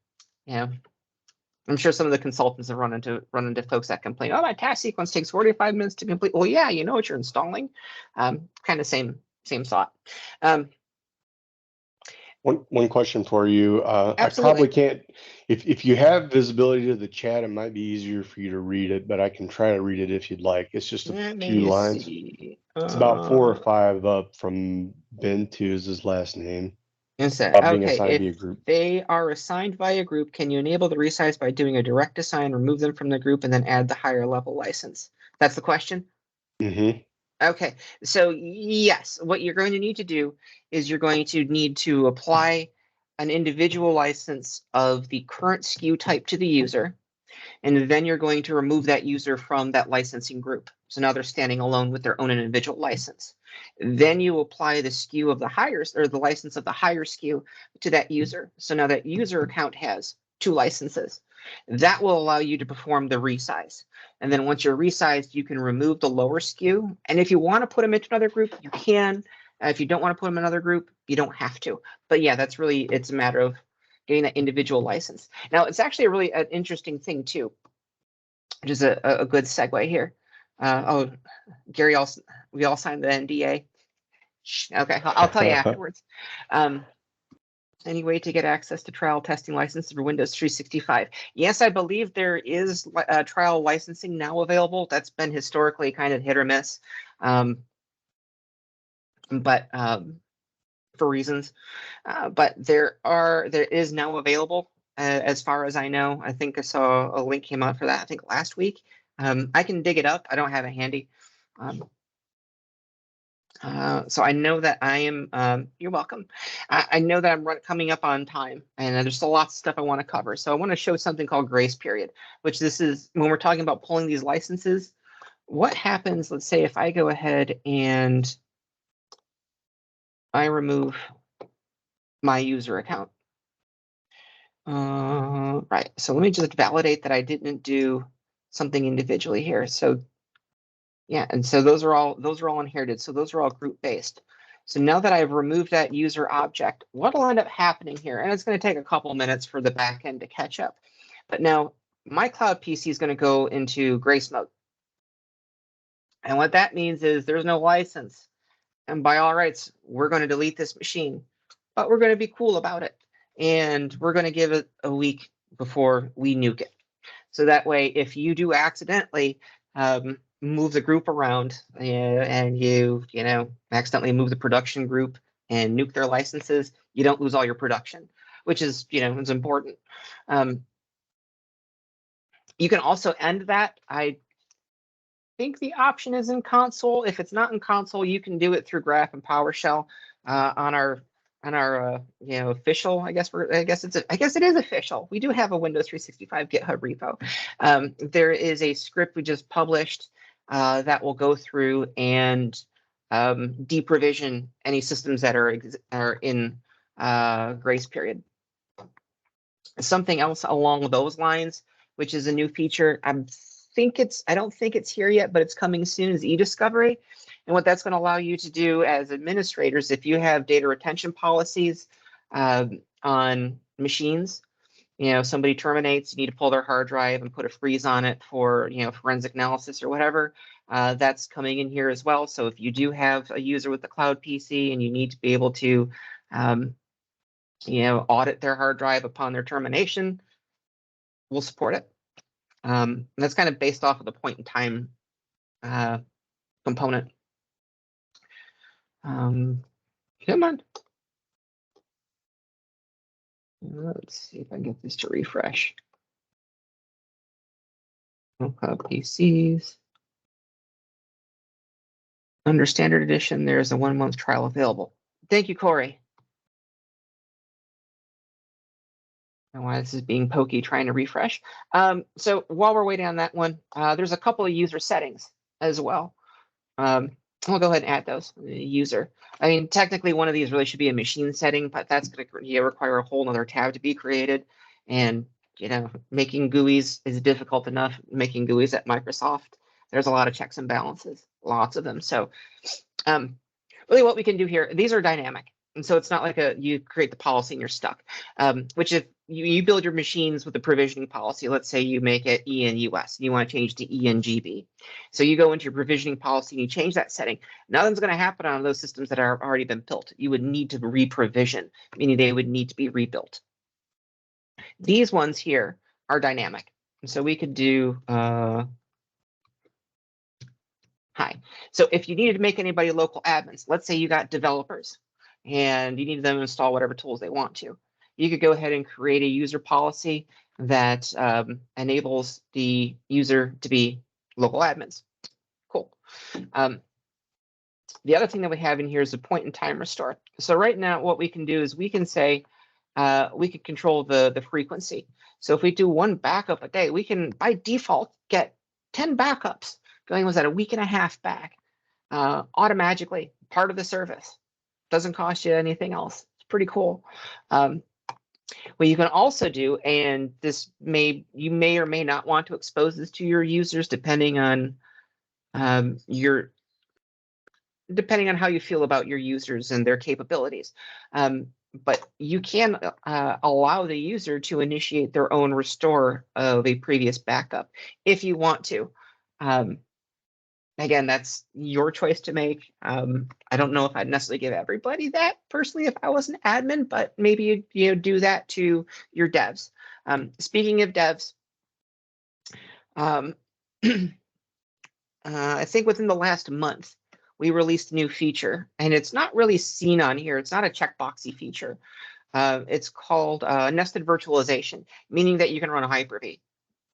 I'm sure some of the consultants have run into folks that complain, oh, my task sequence takes 45 minutes to complete. Well, yeah, you know what you're installing. Kind of same thought. One question for you. I Absolutely. probably can't, if you have visibility to the chat, it might be easier for you to read it, but I can try to read it if you'd like. It's just a few lines. It's about 4 or 5 up from Ben to is his last name. Being assigned via group. They are assigned via group, can you enable the resize by doing a direct assign, remove them from the group, and then add the higher level license? That's the question? Mm-hmm. Okay, so yes, what you're going to need to do is you're going to need to apply an individual license of the current SKU type to the user, and then you're going to remove that user from that licensing group. So now they're standing alone with their own individual license. Then you apply the SKU of the higher, or the license of the higher SKU to that user. So now that user account has 2 licenses. That will allow you to perform the resize. And then once you're resized, you can remove the lower SKU. And if you want to put them into another group, you can. If you don't want to put them in another group, you don't have to. But yeah, it's a matter of getting that individual license. Now, it's actually a really interesting thing too, which is a good segue here. Gary, we all signed the NDA. Okay, I'll tell you afterwards. Any way to get access to trial testing licenses for Windows 365? Yes, I believe there is trial licensing now available. That's been historically kind of hit or miss, but for reasons. But there is now available, as far as I know. I think I saw a link came out for that, I think last week. I can dig it up. I don't have it handy. So I know that I am, you're welcome. I know that I'm coming up on time, and there's still lots of stuff I want to cover. So I want to show something called grace period, which this is when we're talking about pulling these licenses. What happens, let's say if I go ahead and I remove my user account. Right, so let me just validate that I didn't do something individually here. So yeah, and so those are all inherited. So those are all group based. So now that I've removed that user object, what'll end up happening here? And it's going to take a couple minutes for the back end to catch up. But now my cloud PC is going to go into grace mode. And what that means is there's no license. And by all rights, we're going to delete this machine, but we're going to be cool about it. And we're going to give it a week before we nuke it. So that way, if you do accidentally move the group around and you accidentally move the production group and nuke their licenses, you don't lose all your production, which is it's important. You can also end that. I think the option is in console. If it's not in console, you can do it through Graph and PowerShell on our official. I guess it is official. We do have a Windows 365 GitHub repo. There is a script we just published that will go through and deprovision any systems that are in grace period. Something else along those lines, which is a new feature. I don't think it's here yet, but it's coming soon, is e-discovery. And what that's going to allow you to do as administrators, if you have data retention policies on machines, somebody terminates, you need to pull their hard drive and put a freeze on it for, forensic analysis or whatever. That's coming in here as well. So if you do have a user with the cloud PC and you need to be able to, audit their hard drive upon their termination, we'll support it. And that's kind of based off of the point in time component. Come on. Let's see if I can get this to refresh. Cloud PCs. Under Standard Edition, there's a 1-month trial available. Thank you, Corey. And why this is being pokey, trying to refresh. So while we're waiting on that one, there's a couple of user settings as well. We'll go ahead and add those. User. I mean, technically, one of these really should be a machine setting, but that's going to require a whole other tab to be created. And making GUIs is difficult enough. Making GUIs at Microsoft, there's a lot of checks and balances, lots of them. So, really, what we can do here, these are dynamic. And so it's not like you create the policy and you're stuck, which if you build your machines with the provisioning policy, let's say you make it ENUS, and you want to change to ENGB. So you go into your provisioning policy and you change that setting. Nothing's going to happen on those systems that are already been built. You would need to re-provision, meaning they would need to be rebuilt. These ones here are dynamic. And so we could do hi. So if you needed to make anybody local admins, let's say you got developers and you need them to install whatever tools they want to. You could go ahead and create a user policy that enables the user to be local admins. Cool. The other thing that we have in here is a point in time restore. So right now, what we can do is we can say, we could control the frequency. So if we do 1 backup a day, we can, by default, get 10 backups going, was that a week and a half back, automatically, part of the service. Doesn't cost you anything else. It's pretty cool. What you can also do, and you may or may not want to expose this to your users, depending on depending on how you feel about your users and their capabilities. But you can allow the user to initiate their own restore of a previous backup if you want to. Again, that's your choice to make. I don't know if I'd necessarily give everybody that personally if I was an admin, but maybe you do that to your devs. Speaking of devs, I think within the last month, we released a new feature, and it's not really seen on here. It's not a checkboxy feature. It's called nested virtualization, meaning that you can run a Hyper-V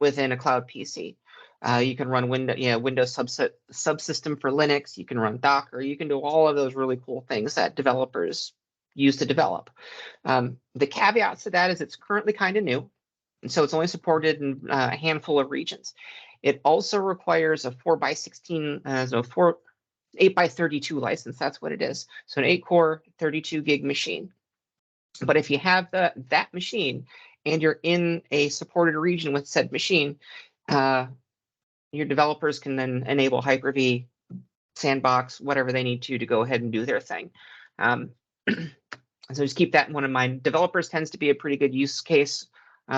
within a cloud PC. You can run Windows subsystem for Linux. You can run Docker. You can do all of those really cool things that developers use to develop. The caveats to that is it's currently kind of new, and so it's only supported in a handful of regions. It also requires a 4x16, 8x32 license. That's what it is. So an 8-core, 32 gig machine. But if you have that machine and you're in a supported region with said machine, your developers can then enable Hyper-V, Sandbox, whatever they need to go ahead and do their thing. So just keep that one in mind. Developers tends to be a pretty good use case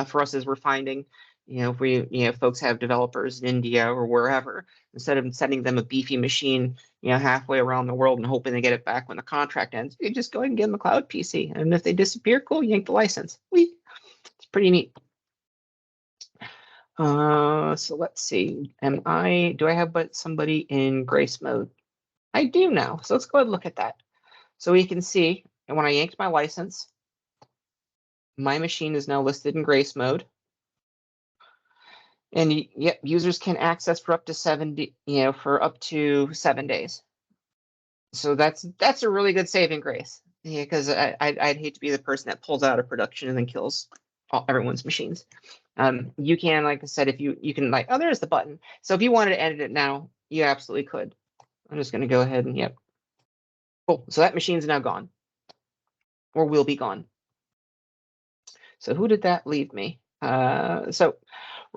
for us, as we're finding. If folks have developers in India or wherever, instead of sending them a beefy machine, halfway around the world and hoping they get it back when the contract ends, you just go ahead and give them a cloud PC. And if they disappear, cool, yank the license. It's pretty neat. So let's see. Do I have somebody in grace mode? I do now. So let's go ahead and look at that. So we can see, and when I yanked my license, my machine is now listed in grace mode. And yep, users can access for up to 7 days. So that's a really good saving grace. Yeah, because I'd hate to be the person that pulls out of production and then kills everyone's machines. You can, like I said, if you can there's the button. So if you wanted to edit it now, you absolutely could. I'm just going to go ahead and yep. Cool. So that machine's now gone, or will be gone. So who did that leave me? So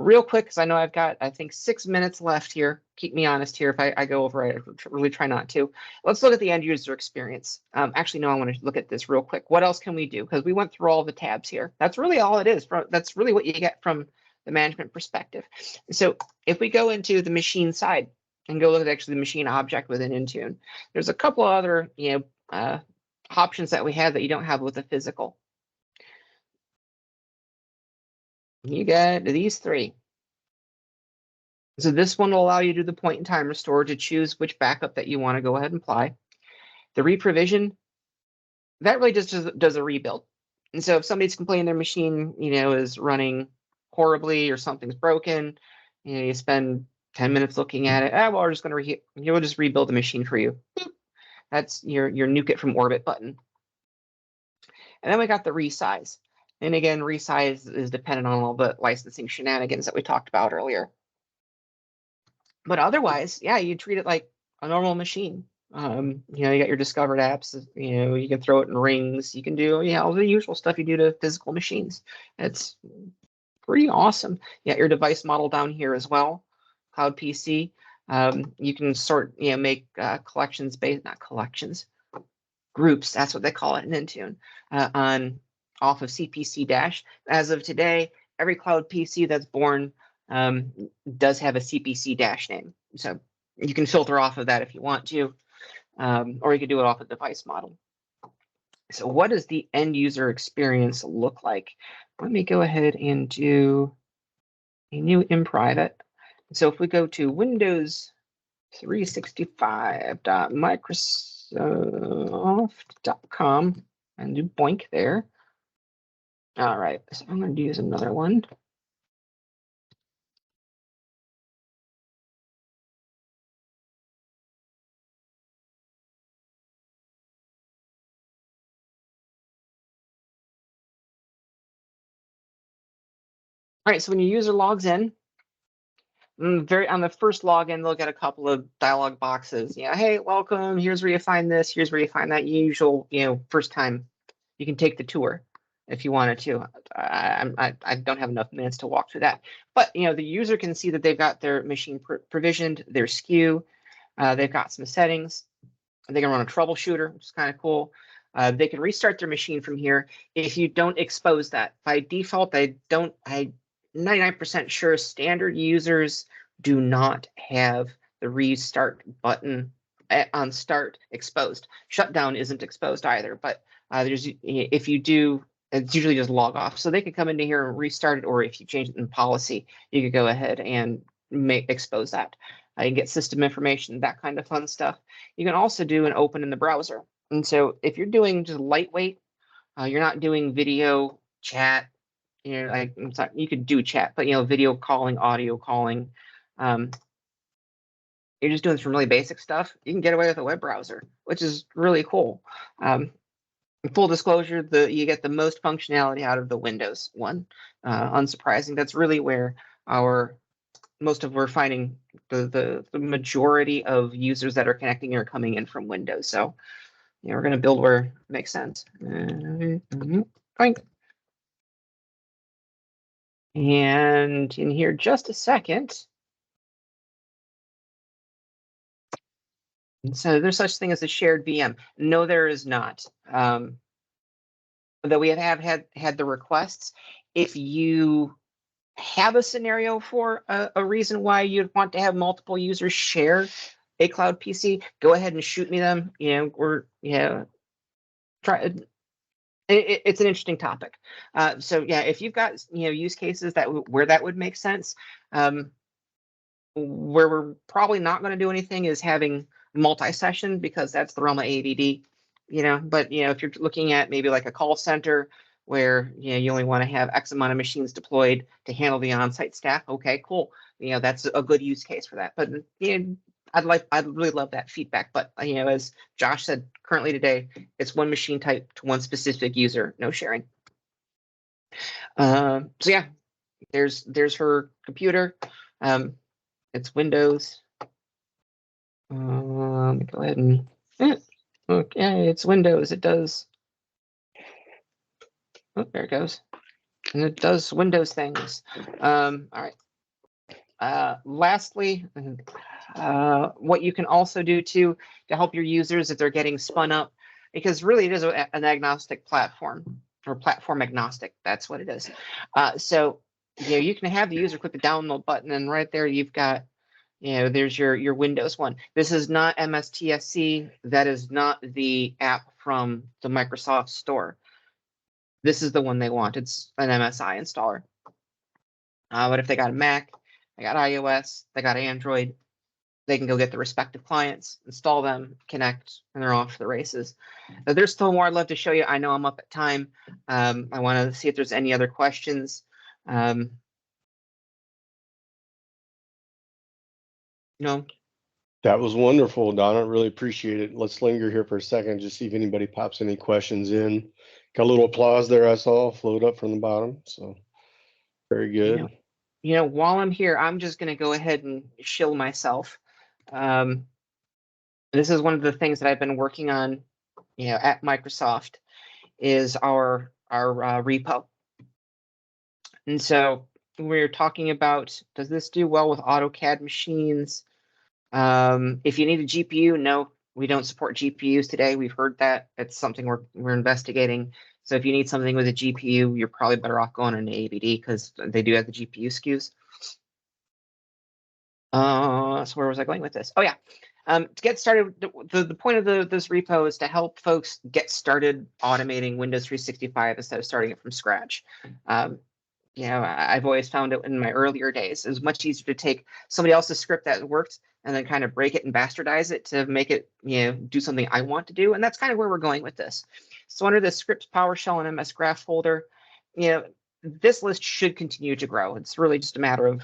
real quick, because I know I've got, I think, 6 minutes left here. Keep me honest here if I go over it. I really try not to. Let's look at the end user experience. Actually, no, I want to look at this real quick. What else can we do? Because we went through all the tabs here. That's really all it is. That's really what you get from the management perspective. So if we go into the machine side and go look at actually the machine object within Intune, there's a couple of other options that we have that you don't have with the physical. You got these three. So this one will allow you to do the point in time restore to choose which backup that you want to go ahead and apply. The reprovision, that really just does a rebuild. And so if somebody's complaining their machine, is running horribly or something's broken, you spend 10 minutes looking at it. Well, we're just going to we'll just rebuild the machine for you. Boop. That's your nuke it from orbit button. And then we got the resize. And again, resize is dependent on all the licensing shenanigans that we talked about earlier. But otherwise, yeah, you treat it like a normal machine. You got your discovered apps, you can throw it in rings. You can do, all the usual stuff you do to physical machines. It's pretty awesome. You got your device model down here as well. Cloud PC. You can sort, make collections based, not collections, groups. That's what they call it in Intune off of CPC dash. As of today, every cloud PC that's born does have a CPC dash name. So you can filter off of that if you want to, or you can do it off a device model. So what does the end user experience look like? Let me go ahead and do a new in private. So if we go to Windows 365.microsoft.com and do boink there. All right, so I'm going to use another one. All right, so when your user logs in, on the first login, they'll get a couple of dialog boxes. Hey, welcome. Here's where you find this. Here's where you find that usual. First time, you can take the tour if you wanted to. I don't have enough minutes to walk through that. But the user can see that they've got their machine provisioned, their SKU. They've got some settings. They can run a troubleshooter, which is kind of cool. They can restart their machine from here if you don't expose that. By default, I'm 99% sure standard users do not have the restart button on start exposed. Shutdown isn't exposed either, but if you do, it's usually just log off. So they could come into here and restart it, or if you change it in policy, you could go ahead and expose that. You can get system information, that kind of fun stuff. You can also do an open in the browser. And so if you're doing just lightweight, you're not doing video chat, you could do chat, but video calling, audio calling, you're just doing some really basic stuff, you can get away with a web browser, which is really cool. Full disclosure, you get the most functionality out of the Windows one. Unsurprising, that's really where we're finding the majority of users that are connecting are coming in from Windows. So we're going to build where it makes sense. Fine. And in here, just a second. And so there's such thing as a shared VM. No, there is not. Though we have had the requests. If you have a scenario for a reason why you'd want to have multiple users share a cloud PC, go ahead and shoot me them. Try. It's an interesting topic. So yeah, if you've got use cases where that would make sense, where we're probably not going to do anything is having multi-session, because that's the realm of AVD. But if you're looking at maybe like a call center where you only want to have X amount of machines deployed to handle the on-site staff, okay, cool. That's a good use case for that. But I'd really love that feedback. But as Josh said, currently today, it's one machine type to one specific user, no sharing. So yeah, there's her computer. It's Windows. Let me go ahead and okay, it's Windows. It does. Oh, there it goes. And it does Windows things. All right. Lastly, what you can also do to help your users if they're getting spun up, because really it is an agnostic platform, or platform agnostic. That's what it is. So you can have the user click the download button, and right there you've got, there's your Windows one. This is not MSTSC. That is not the app from the Microsoft Store. This is the one they want. It's an MSI installer. But if they got a Mac, they got iOS, they got Android, they can go get the respective clients, install them, connect, and they're off to the races. Now, there's still more I'd love to show you. I know I'm up at time. I want to see if there's any other questions. No. That was wonderful, Donna. Really appreciate it. Let's linger here for a second, just see if anybody pops any questions in. Got a little applause there I saw float up from the bottom. So very good. While I'm here, I'm just going to go ahead and shill myself. This is one of the things that I've been working on, at Microsoft, is our repo. And so we're talking about, does this do well with AutoCAD machines? If you need a GPU, no, we don't support GPUs today. We've heard that. It's something we're investigating. So if you need something with a GPU, you're probably better off going on an ABD, because they do have the GPU SKUs. So where was I going with this? Oh yeah. To get started, the point of this repo is to help folks get started automating Windows 365 instead of starting it from scratch. I've always found it in my earlier days, it was much easier to take somebody else's script that worked and then kind of break it and bastardize it to make it, do something I want to do. And that's kind of where we're going with this. So under the scripts, PowerShell, and MS Graph folder, this list should continue to grow. It's really just a matter of,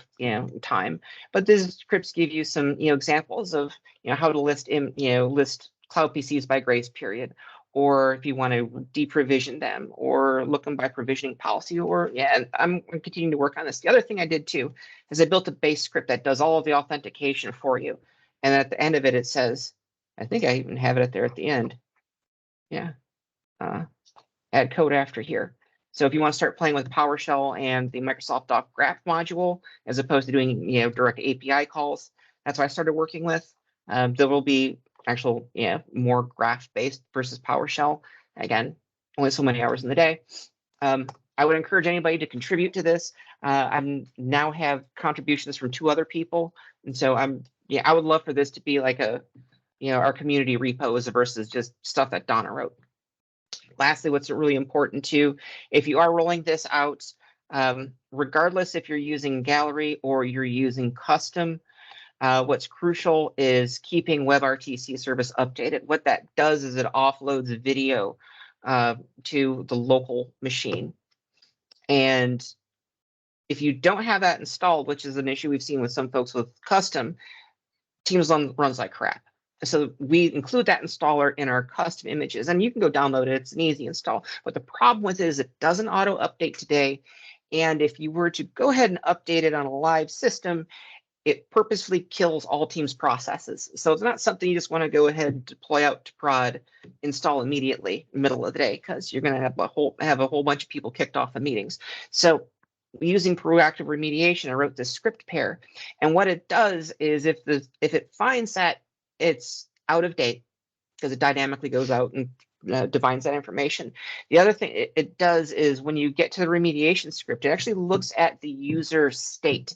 time. But these scripts give you some, examples of, how to list cloud PCs by grace period, or if you want to deprovision them, or look them by provisioning policy, or I'm continuing to work on this. The other thing I did too is I built a base script that does all of the authentication for you. And at the end of it, it says, I think I even have it there at the end. Yeah. Add code after here. So if you want to start playing with PowerShell and the Microsoft Doc Graph module, as opposed to doing, direct API calls, that's what I started working with. There will be actual, more graph-based versus PowerShell. Again, only so many hours in the day. I would encourage anybody to contribute to this. I now have contributions from 2 other people, and so I would love for this to be like a, our community repos versus just stuff that Donna wrote. Lastly, what's really important too, if you are rolling this out, regardless if you're using Gallery or you're using custom, what's crucial is keeping WebRTC service updated. What that does is it offloads video to the local machine. And if you don't have that installed, which is an issue we've seen with some folks with custom, Teams runs like crap. So we include that installer in our custom images, and you can go download it. It's an easy install. But the problem with it is it doesn't auto update today. And if you were to go ahead and update it on a live system, it purposefully kills all Teams processes. So it's not something you just want to go ahead and deploy out to prod, install immediately in the middle of the day, because you're going to have a whole bunch of people kicked off of meetings. So using proactive remediation, I wrote this script pair, and what it does is if it finds that it's out of date, because it dynamically goes out and defines that information. The other thing it does is when you get to the remediation script, it actually looks at the user state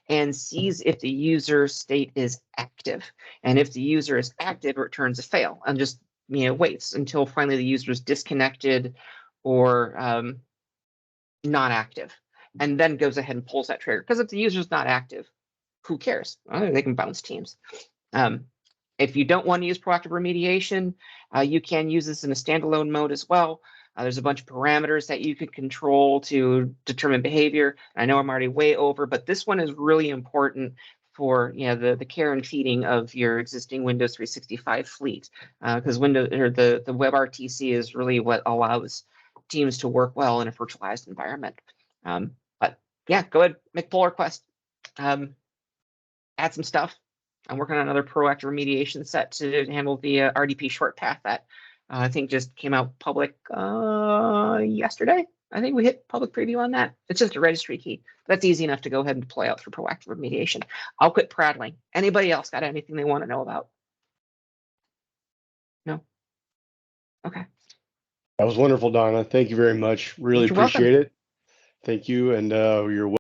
and sees if the user state is active. And if the user is active, it returns a fail and just waits until finally the user is disconnected or not active, and then goes ahead and pulls that trigger. Because if the user is not active, who cares? They can bounce Teams. If you don't want to use proactive remediation, you can use this in a standalone mode as well. There's a bunch of parameters that you can control to determine behavior. I know I'm already way over, but this one is really important for the care and feeding of your existing Windows 365 fleet, because the WebRTC is really what allows Teams to work well in a virtualized environment. But yeah, go ahead, make pull request, add some stuff. I'm working on another proactive remediation set to handle the RDP short path that I think just came out public yesterday. I think we hit public preview on that. It's just a registry key. That's easy enough to go ahead and deploy out through proactive remediation. I'll quit prattling. Anybody else got anything they want to know about? No? Okay. That was wonderful, Donna. Thank you very much. Really You're welcome. appreciate it. Thank you. And you're